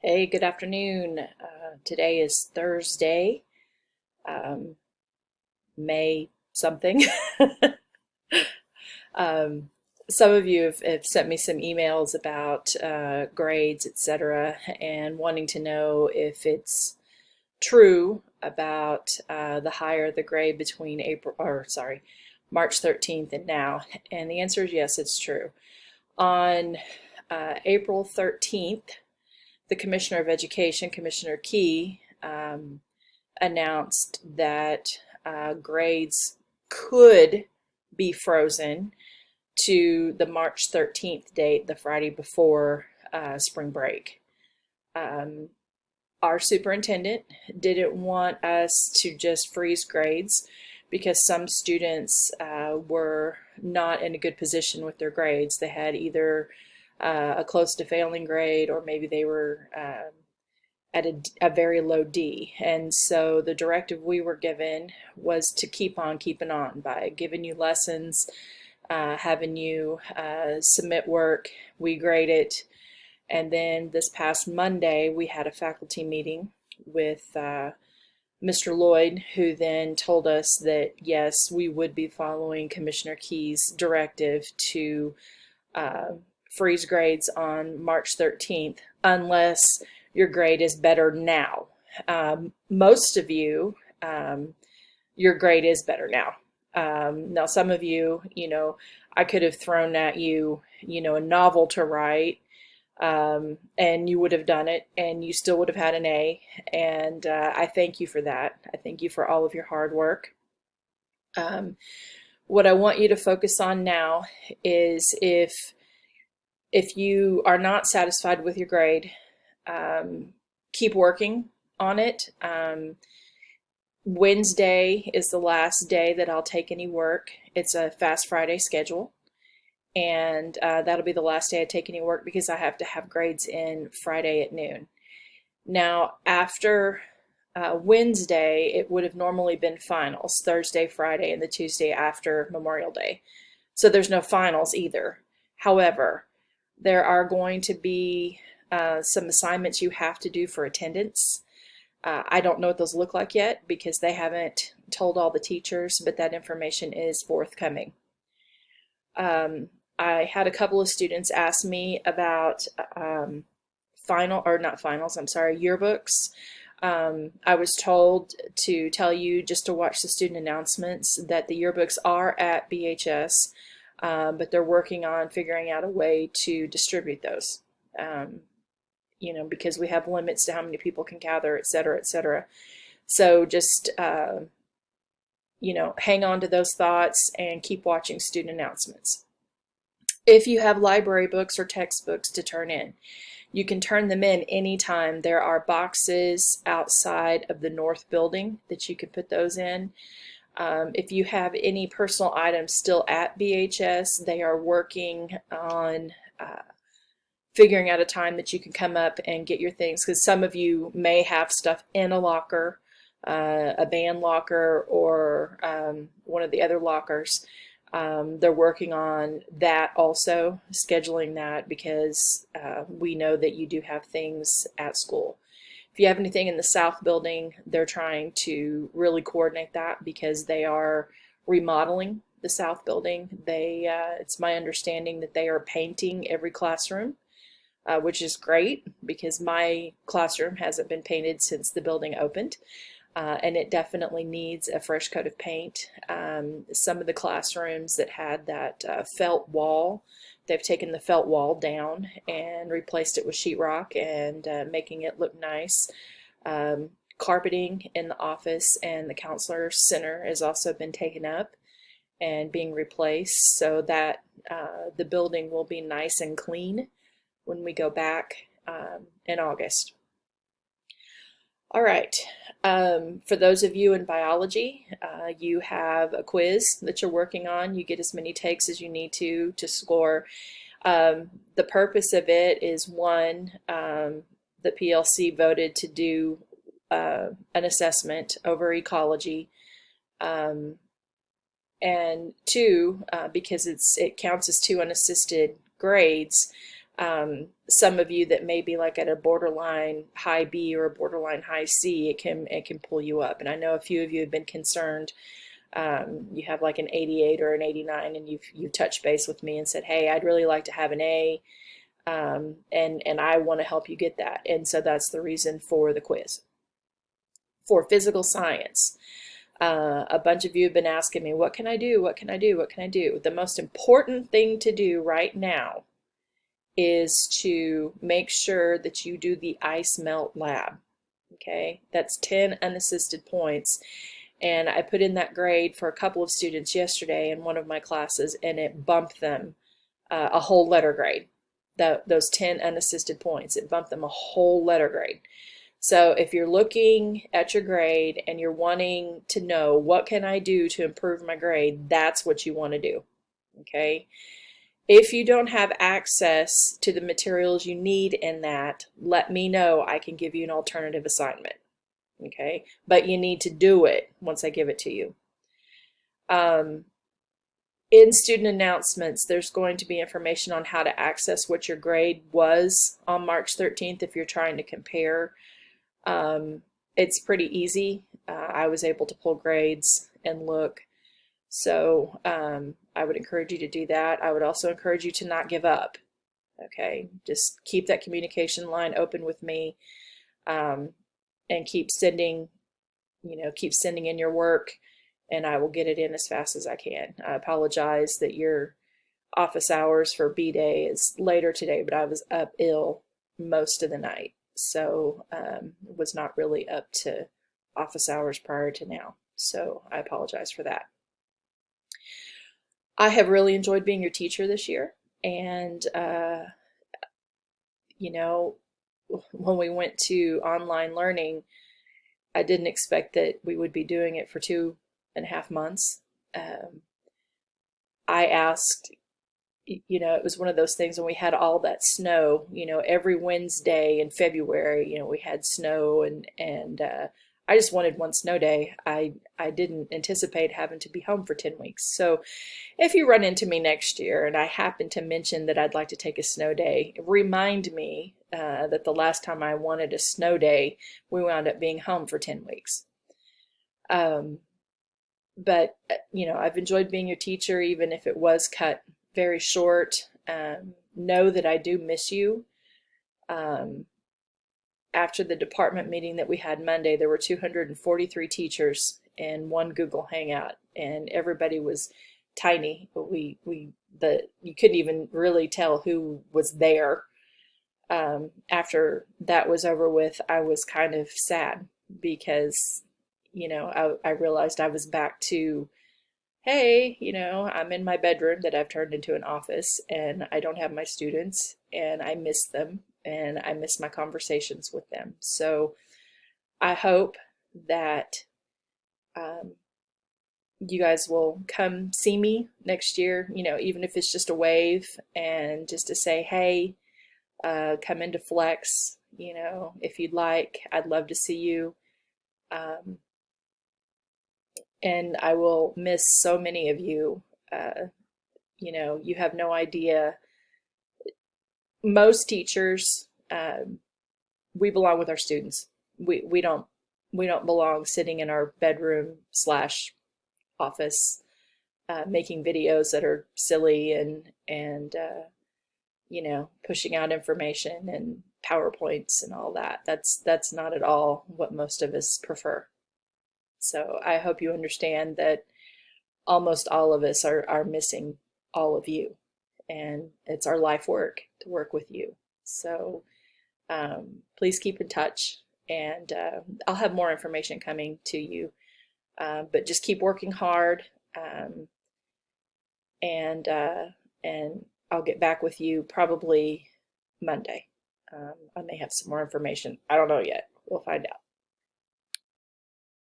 Hey, good afternoon. Today is Thursday, um, May something. Um, some of you have sent me some emails about grades, etc., and wanting to know if it's true about the higher the grade between March 13th and now. And the answer is yes, it's true. On April 13th, the Commissioner of Education, Commissioner Key, announced that grades could be frozen to the March 13th date, the Friday before spring break. Um, our superintendent didn't want us to just freeze grades because some students were not in a good position with their grades. They had either a close to failing grade, or maybe they were at a very low D. And so the directive we were given was to keep on keeping on by giving you lessons, having you submit work, we grade it. And then this past Monday, we had a faculty meeting with Mr. Lloyd, who then told us that yes, we would be following Commissioner Key's directive to uh, freeze grades on March 13th unless your grade is better now. Most of you, your grade is better now. Now, some of you, I could have thrown at you, a novel to write, and you would have done it, and you still would have had an A. And I thank you for that. I thank you for all of your hard work. What I want you to focus on now is if you are not satisfied with your grade, keep working on it. Wednesday is the last day that I'll take any work. It's a Fast Friday schedule, and that'll be the last day I take any work because I have to have grades in Friday at noon. Now, after Wednesday, it would have normally been finals, Thursday, Friday, and the Tuesday after Memorial Day. So there's no finals either. However, there are going to be some assignments you have to do for attendance. I don't know what those look like yet because they haven't told all the teachers, but that information is forthcoming. I had a couple of students ask me about yearbooks. I was told to tell you just to watch the student announcements that the yearbooks are at BHS, but they're working on figuring out a way to distribute those. Because we have limits to how many people can gather, et cetera, et cetera. So just, hang on to those thoughts and keep watching student announcements. If you have library books or textbooks to turn in, you can turn them in anytime. There are boxes outside of the north building that you can put those in. If you have any personal items still at BHS, they are working on figuring out a time that you can come up and get your things, because some of you may have stuff in a locker, a band locker, or one of the other lockers. They're working on that also, scheduling that, because we know that you do have things at school. If you have anything in the south building, they're trying to really coordinate that because they are remodeling the south building. It's my understanding that they are painting every classroom, which is great because my classroom hasn't been painted since the building opened. And it definitely needs a fresh coat of paint. Some of the classrooms that had that felt wall, they've taken the felt wall down and replaced it with sheetrock and making it look nice. Carpeting in the office and the counselor center has also been taken up and being replaced so that the building will be nice and clean when we go back in August. All right. For those of you in biology, you have a quiz that you're working on. You get as many takes as you need to score. The purpose of it is, one, the PLC voted to do an assessment over ecology, and two, because it counts as two unassisted grades, Some of you that may be like at a borderline high B or a borderline high C, it can pull you up. And I know a few of you have been concerned. You have like an 88 or an 89, and you've touched base with me and said, hey, I'd really like to have an A, and I want to help you get that. And so that's the reason for the quiz. For physical science, a bunch of you have been asking me, what can I do? What can I do? What can I do? The most important thing to do right now is to make sure that you do the ice melt lab. Okay, that's 10 unassisted points. And I put in that grade for a couple of students yesterday in one of my classes, and it bumped them a whole letter grade. Those 10 unassisted points, it bumped them a whole letter grade. So if you're looking at your grade and you're wanting to know what can I do to improve my grade, that's what you want to do. Okay. If you don't have access to the materials you need in that, let me know. I can give you an alternative assignment. Okay, but you need to do it once I give it to you. In student announcements, there's going to be information on how to access what your grade was on March 13th if you're trying to compare. It's pretty easy. I was able to pull grades and look. So I would encourage you to do that. I would also encourage you to not give up. Okay, just keep that communication line open with me, and keep sending in your work, and I will get it in as fast as I can. I apologize that your office hours for B-Day is later today, but I was up ill most of the night, so was not really up to office hours prior to now. So I apologize for that. I have really enjoyed being your teacher this year, and when we went to online learning, I didn't expect that we would be doing it for 2.5 months. I asked, it was one of those things when we had all that snow, every Wednesday in February, we had snow, and I just wanted one snow day. I didn't anticipate having to be home for 10 weeks. So if you run into me next year and I happen to mention that I'd like to take a snow day, remind me that the last time I wanted a snow day, we wound up being home for 10 weeks. But I've enjoyed being your teacher, even if it was cut very short. Know that I do miss you. After the department meeting that we had Monday, there were 243 teachers in one Google Hangout, and everybody was tiny. You couldn't even really tell who was there. After that was over with, I was kind of sad because, I realized I was back to, hey, I'm in my bedroom that I've turned into an office, and I don't have my students, and I miss them, and I miss my conversations with them. So I hope that you guys will come see me next year, even if it's just a wave and just to say, hey, come into Flex, if you'd like. I'd love to see you. And I will miss so many of you. You have no idea. Most teachers, we belong with our students. We don't belong sitting in our bedroom / office making videos that are silly and pushing out information and PowerPoints and all that. That's not at all what most of us prefer. So I hope you understand that almost all of us are missing all of you, and it's our life work to work with you. So please keep in touch, and I'll have more information coming to you, but just keep working hard, and I'll get back with you probably Monday. I may have some more information. I don't know yet. We'll find out.